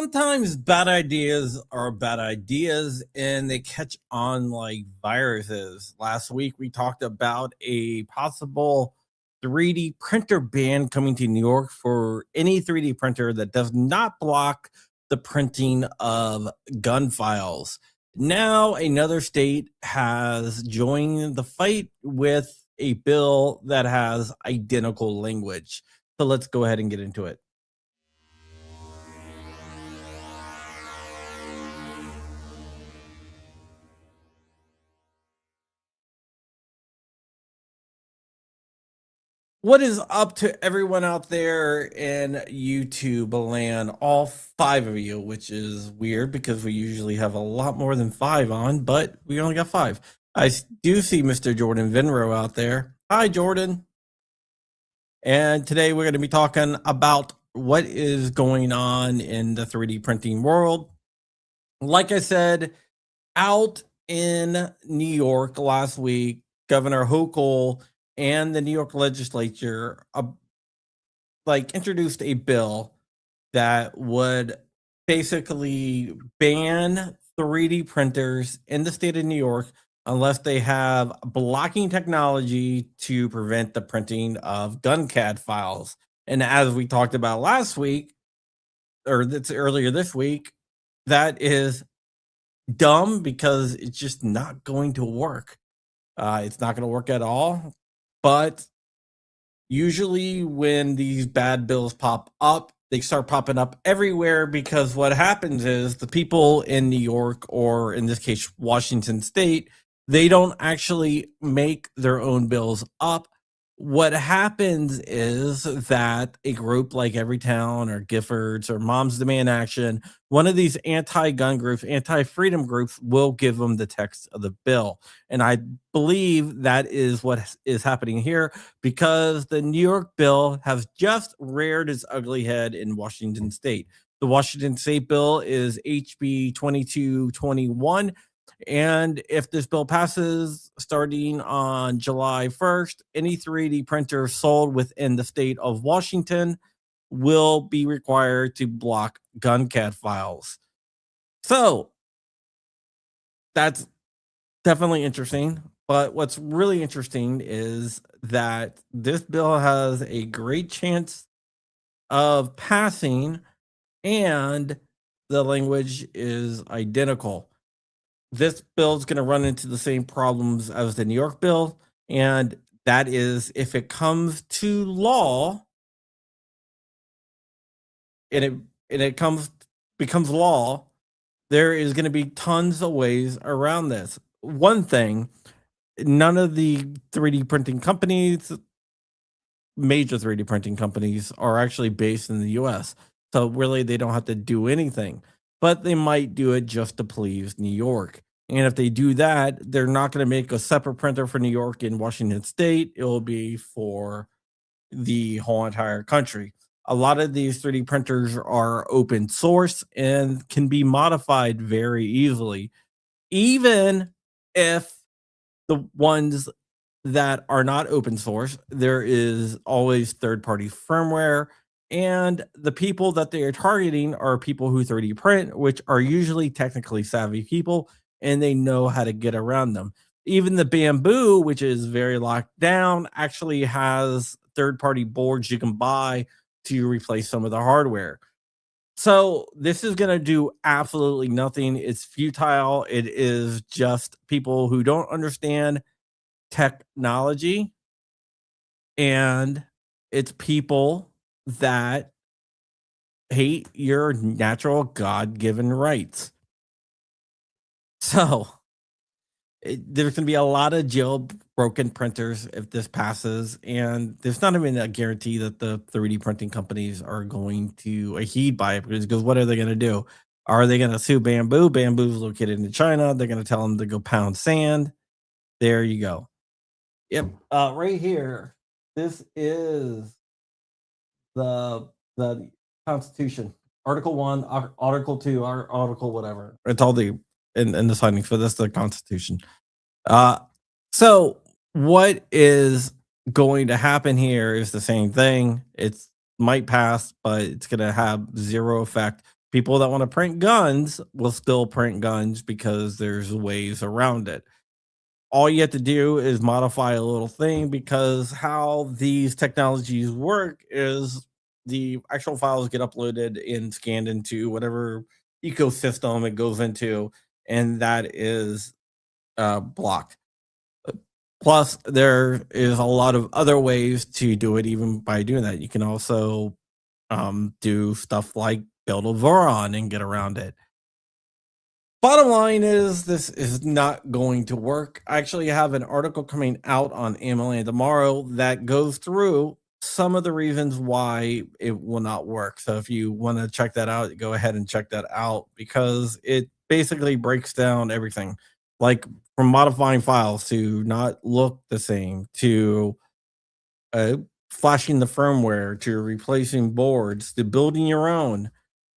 Sometimes bad ideas are bad ideas and they catch on like viruses. Last week, we talked about a possible 3D printer ban coming to New York for any 3D printer that does not block the printing of gun files. Now, another state has joined the fight with a bill that has identical language. So let's go ahead and get into it. What is up to everyone out there in YouTube land? All five of you, which is weird because we usually have a lot more than five on, but we only got five. Do see Mr. Jordan Vinro out there. Hi, Jordan. And today we're going to be talking about what is going on in the 3D printing world. Like I said, out in New York last week, Governor Hochul and the New York legislature introduced a bill that would basically ban 3D printers in the state of New York unless they have blocking technology to prevent the printing of gun CAD files. And as we talked about last week, or that's earlier this week, that is dumb because it's just not going to work. It's not going to work at all. But usually when these bad bills pop up, they start popping up everywhere because what happens is the people in New York, or in this case, Washington State, they don't actually make their own bills up. What happens is that a group like Everytown or Giffords or Moms Demand Action, one of these anti-gun groups, anti-freedom groups, will give them the text of the bill. And I believe that is what is happening here because the New York bill has just reared its ugly head in Washington State. The Washington State bill is HB 2221. And if this bill passes starting on July 1st, any 3D printer sold within the state of Washington will be required to block gun CAD files. So that's definitely interesting. But what's really interesting is that this bill has a great chance of passing and the language is identical. This bill is going to run into the same problems as the New York bill, and that is if it comes to law and it becomes law, there is going to be tons of ways around this. One thing, none of the 3D printing companies, major 3D printing companies, are actually based in the US. So really they don't have to do anything, but they might do it just to please New York. And if they do that, they're not going to make a separate printer for New York and Washington State. It will be for the whole entire country. A lot of these 3D printers are open source and can be modified very easily, even if the ones that are not open source, there is always third-party firmware, and the people that they are targeting are people who 3D print, which are usually technically savvy people, and they know how to get around them. Even the Bamboo, which is very locked down, actually has third-party boards you can buy to replace some of the hardware. So this is going to do absolutely nothing. It's futile. It is just people who don't understand technology, and it's people that hate your natural God-given rights. So there's going to be a lot of jailbroken printers if this passes, and there's not even a guarantee that the 3D printing companies are going to heed by it because what are they going to do? Are they going to sue Bamboo? Bamboo's located in China. They're going to tell them to go pound sand. There you go. Yep. Right here. This is the Constitution. Article 1, Article 2, Article whatever. It's all the in the signing for this, the Constitution. So what is going to happen here is the same thing. It might pass, but it's going to have zero effect People that want to print guns will still print guns because there's ways around it. All you have to do is modify a little thing, because how these technologies work is the actual files get uploaded and scanned into whatever ecosystem it goes into, and that is blocked. Plus, there is a lot of other ways to do it. Even by doing that, you can also do stuff like build a Voron and get around it. Bottom line is, this is not going to work. I actually have an article coming out on AMLA tomorrow that goes through some of the reasons why it will not work. So if you want to check that out, go ahead and check that out, because it basically breaks down everything, like from modifying files to not look the same, to uh, flashing the firmware, to replacing boards, to building your own.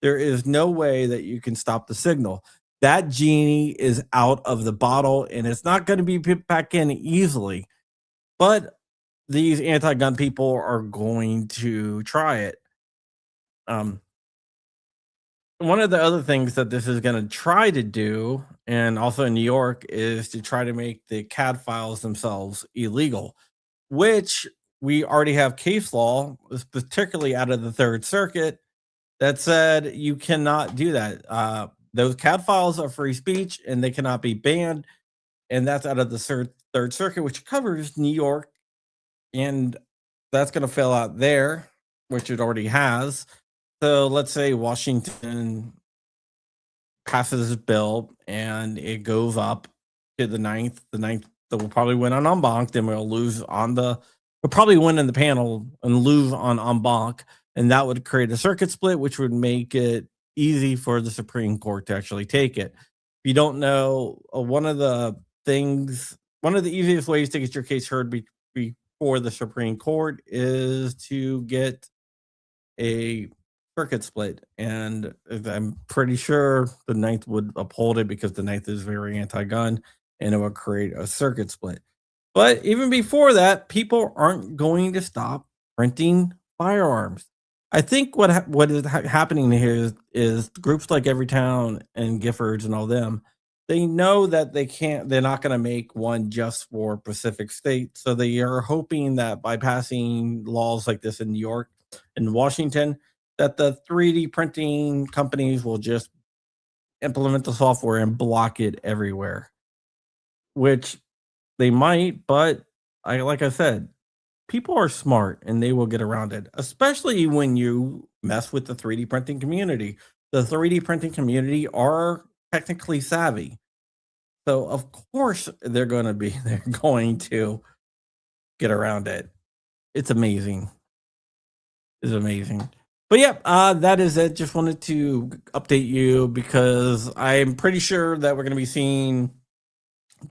There is no way that you can stop the signal. That genie is out of the bottle, and it's not going to be put back in easily. But these anti-gun people are going to try it. Um, One of the other things that this is going to try to do, and also in New York, is to try to make the CAD files themselves illegal, which we already have case law, particularly out of the Third Circuit, that said you cannot do that. Those CAD files are free speech and they cannot be banned. And that's out of the Third Circuit, which covers New York. And that's going to fail out there, which it already has. So let's say Washington passes this bill and it goes up to the ninth. The ninth that will probably win on en banc. Then we'll lose on the, we'll probably win in the panel and lose on en banc. And that would create a circuit split, which would make it easy for the Supreme Court to actually take it. If you don't know, one of the things, one of the easiest ways to get your case heard before the Supreme Court is to get a circuit split. And I'm pretty sure the ninth would uphold it, because the ninth is very anti-gun, and it would create a circuit split. But even before that, people aren't going to stop printing firearms. I think what is happening here is groups like Everytown and Giffords and all them, they know that they're not going to make one just for Pacific State. So they are hoping that by passing laws like this in New York and Washington, that the 3D printing companies will just implement the software and block it everywhere, which they might, but like I said, people are smart and they will get around it, especially when you mess with the 3D printing community. The 3D printing community are technically savvy. So of course they're going to get around it. It's amazing. It's amazing. But yeah, that is it. Just wanted to update you, because I'm pretty sure that we're going to be seeing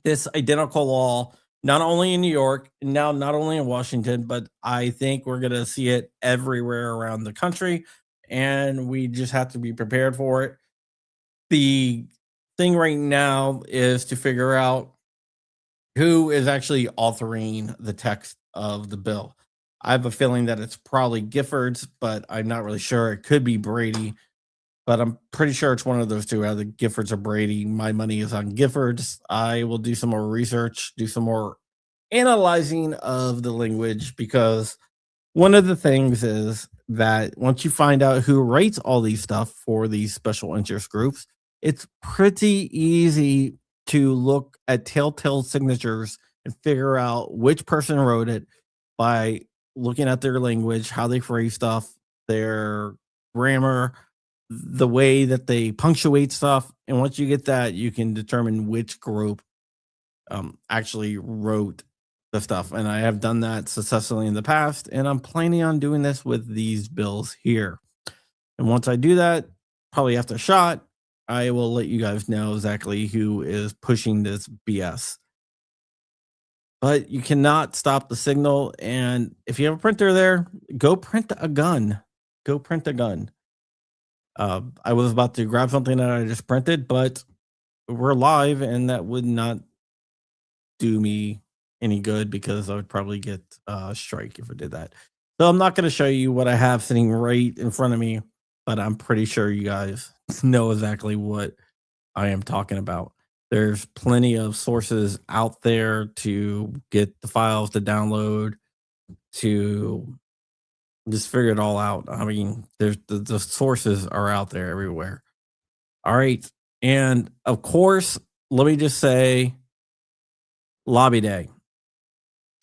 this identical law not only in New York, now not only in Washington, but I think we're going to see it everywhere around the country, and we just have to be prepared for it. The thing right now is to figure out who is actually authoring the text of the bill. I have a feeling that it's probably Giffords, but I'm not really sure. It could be Brady, but I'm pretty sure it's one of those two, either Giffords or Brady. My money is on Giffords. I will do some more research, do some more analyzing of the language, because one of the things is that once you find out who writes all these stuff for these special interest groups, it's pretty easy to look at telltale signatures and figure out which person wrote it by looking at their language, how they phrase stuff, their grammar, the way that they punctuate stuff. And once you get that, you can determine which group actually wrote the stuff. And I have done that successfully in the past, and I'm planning on doing this with these bills here. And once I do that, probably after a shot, I will let you guys know exactly who is pushing this BS. But you cannot stop the signal. And if you have a printer there, go print a gun. Go print a gun. I was about to grab something that I just printed, but we're live, and that would not do me any good, because I would probably get a strike if I did that. So I'm not going to show you what I have sitting right in front of me. but I'm pretty sure you guys know exactly what I am talking about. There's plenty of sources out there to get the files to download, to just figure it all out. I mean, there's the sources are out there everywhere. All right. And of course, let me just say lobby day.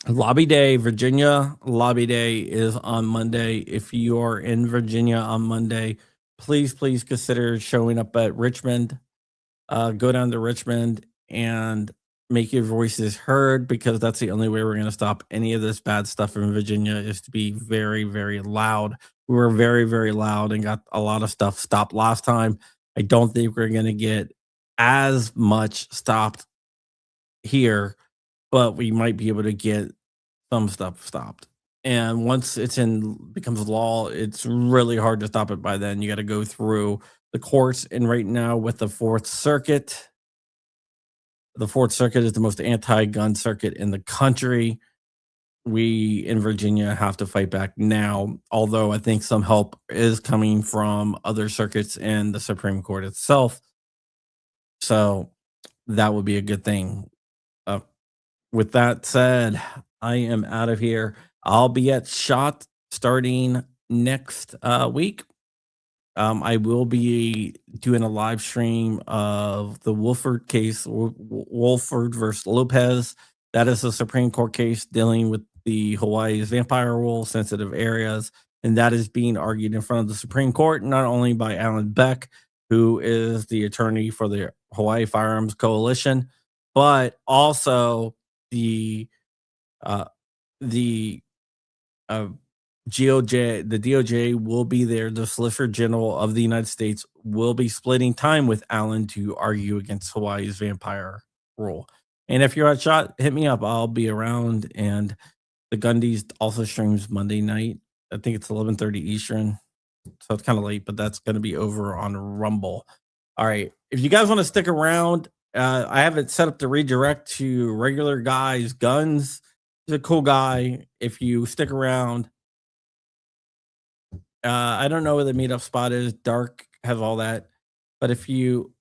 Lobby day, Virginia lobby day is on Monday. If you are in Virginia on Monday, please consider showing up at Richmond. Go down to Richmond and make your voices heard, because that's the only way we're going to stop any of this bad stuff in Virginia, is to be very loud. We were very loud and got a lot of stuff stopped last time. I don't think we're going to get as much stopped here, but we might be able to get some stuff stopped. And once it's in becomes law, it's really hard to stop it by then. You got to go through the courts. And right now, with the Fourth Circuit is the most anti-gun circuit in the country. We in Virginia have to fight back now, although I think some help is coming from other circuits and the Supreme Court itself. So that would be a good thing. Uh, with that said, I am out of here. I'll be at SHOT starting next week. I will be doing a live stream of the Wolford case, Wolford versus Lopez. That is a Supreme Court case dealing with the Hawaii's vampire rule, sensitive areas, and that is being argued in front of the Supreme Court, not only by Alan Beck, who is the attorney for the Hawaii Firearms Coalition, but also the uh, the uh, GOJ, the DOJ will be there. The Solicitor General of the United States will be splitting time with Allen to argue against Hawaii's vampire rule. And if you're at SHOT, hit me up. I'll be around. And the Gundies also streams Monday night. I think it's 11:30 Eastern, so it's kind of late, but that's going to be over on Rumble. All right. If you guys want to stick around, I have it set up to redirect to Regular Guys Guns. He's a cool guy. If you stick around, I don't know where the meetup spot is. Dark has all that. But if you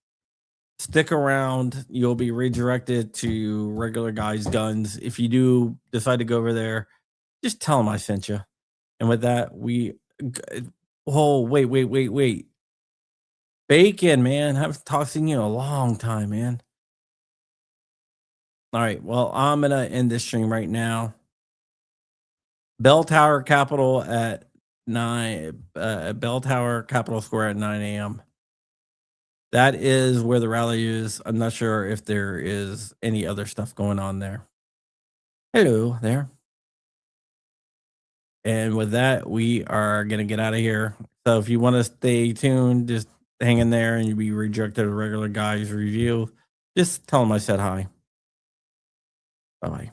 stick around, you'll be redirected to Regular Guys Guns. If you do decide to go over there, just tell them I sent you. And with that, oh, wait. Bacon, man. I haven't talked to you in a long time, man. All right. Well, I'm going to end this stream right now. Bell Tower Capital at 9, Bell Tower Capitol Square at 9 a.m. That is where the rally is. I'm not sure if there is any other stuff going on there. Hello there. And with that, we are going to get out of here. So if you want to stay tuned, just hang in there and you'll be redirected to Regular Guys Review. Just tell them I said hi. Bye-bye.